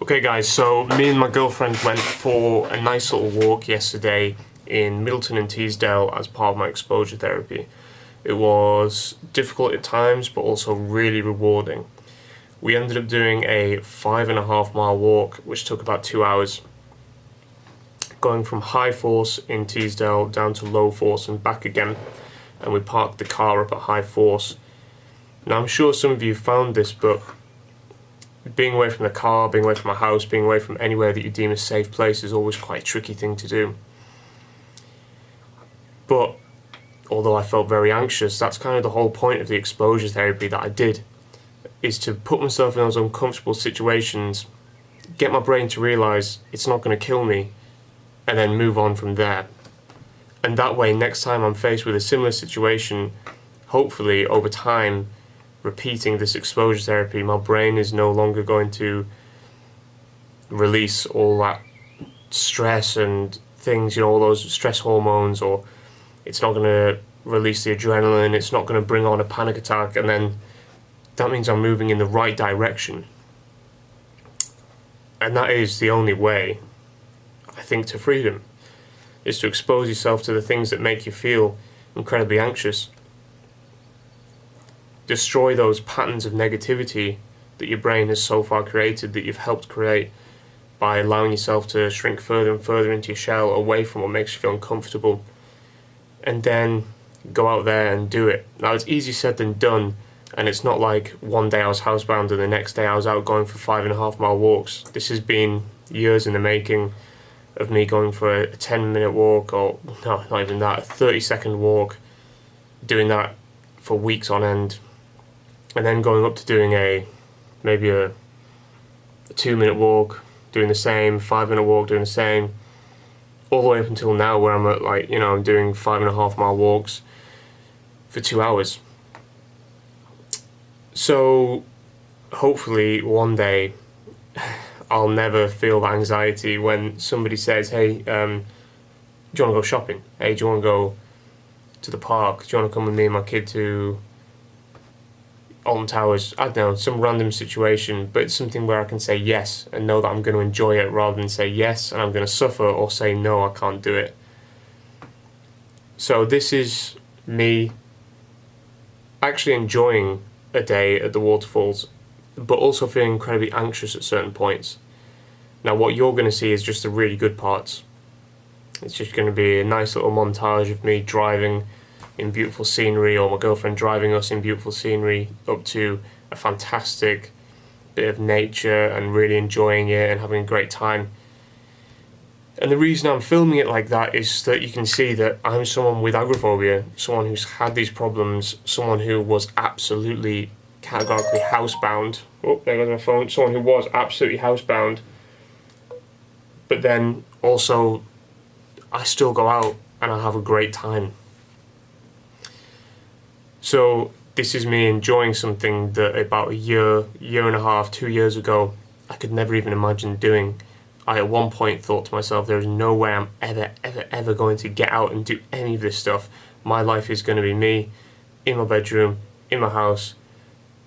Okay guys, so me and my girlfriend went for a nice little walk yesterday in Middleton and Teesdale as part of my exposure therapy. It was difficult at times, but also really rewarding. We ended up doing a 5.5 mile walk, which took about 2 hours, going from high force in Teesdale down to low force and back again, and we parked the car up at high force. Now I'm sure some of you found this, but being away from the car, being away from my house, being away from anywhere that you deem a safe place is always quite a tricky thing to do. But although I felt very anxious, that's kind of the whole point of the exposure therapy that I did, is to put myself in those uncomfortable situations, get my brain to realise it's not going to kill me, and then move on from there. And that way, next time I'm faced with a similar situation, hopefully over time, repeating this exposure therapy, my brain is no longer going to release all that stress and things, all those stress hormones, or it's not going to release the adrenaline, it's not going to bring on a panic attack, and then that means I'm moving in the right direction. And that is the only way, I think, to freedom, is to expose yourself to the things that make you feel incredibly anxious. Destroy those patterns of negativity that your brain has so far created, that you've helped create by allowing yourself to shrink further and further into your shell, away from what makes you feel uncomfortable, and then go out there and do it. Now, it's easier said than done, and it's not like one day I was housebound and the next day I was out going for 5.5 mile walks. This has been years in the making of me going for a 10-minute walk, or no, not even that, a 30-second walk, doing that for weeks on end, and then going up to doing maybe a 2-minute walk, doing the same, 5-minute walk, doing the same, all the way up until now, where I'm at, I'm doing 5.5 mile walks for 2 hours. So hopefully one day I'll never feel that anxiety when somebody says, hey, do you want to go shopping? Hey, do you want to go to the park? Do you want to come with me and my kid to Alton Towers? I don't know, some random situation, but it's something where I can say yes and know that I'm going to enjoy it, rather than say yes and I'm going to suffer, or say no, I can't do it. So this is me actually enjoying a day at the waterfalls, but also feeling incredibly anxious at certain points. Now what you're going to see is just the really good parts. It's just going to be a nice little montage of me driving in beautiful scenery, or my girlfriend driving us in beautiful scenery up to a fantastic bit of nature and really enjoying it and having a great time. And the reason I'm filming it like that is that you can see that I'm someone with agoraphobia, someone who's had these problems, someone who was absolutely categorically housebound. Oh, there goes my phone. Someone who was absolutely housebound, but then also I still go out and I have a great time. So this is me enjoying something that about a year and a half, 2 years ago, I could never even imagine doing. I at one point thought to myself, there is no way I'm ever going to get out and do any of this stuff. My life is going to be me in my bedroom, in my house,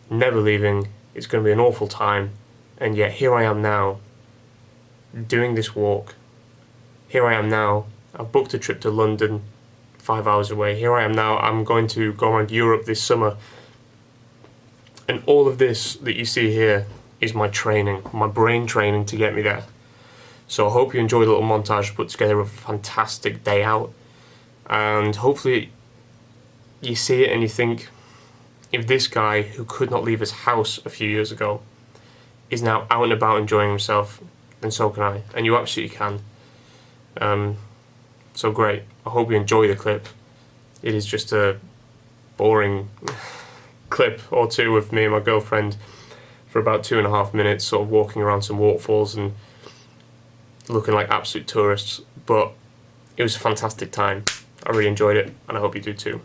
never leaving. It's going to be an awful time. And yet here I am now, doing this walk. Here I am now, I've booked a trip to London, 5 hours away. Here I am now, I'm going to go around Europe this summer. And all of this that you see here is my training, my brain training to get me there. So I hope you enjoyed a little montage put together of a fantastic day out. And hopefully you see it and you think, if this guy who could not leave his house a few years ago is now out and about enjoying himself, then so can I. And you absolutely can. So great. I hope you enjoy the clip. It is just a boring clip or two of me and my girlfriend for about 2.5 minutes, sort of walking around some waterfalls and looking like absolute tourists. But it was a fantastic time. I really enjoyed it, and I hope you do too.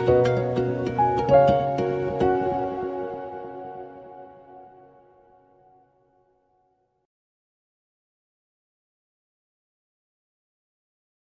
Bye.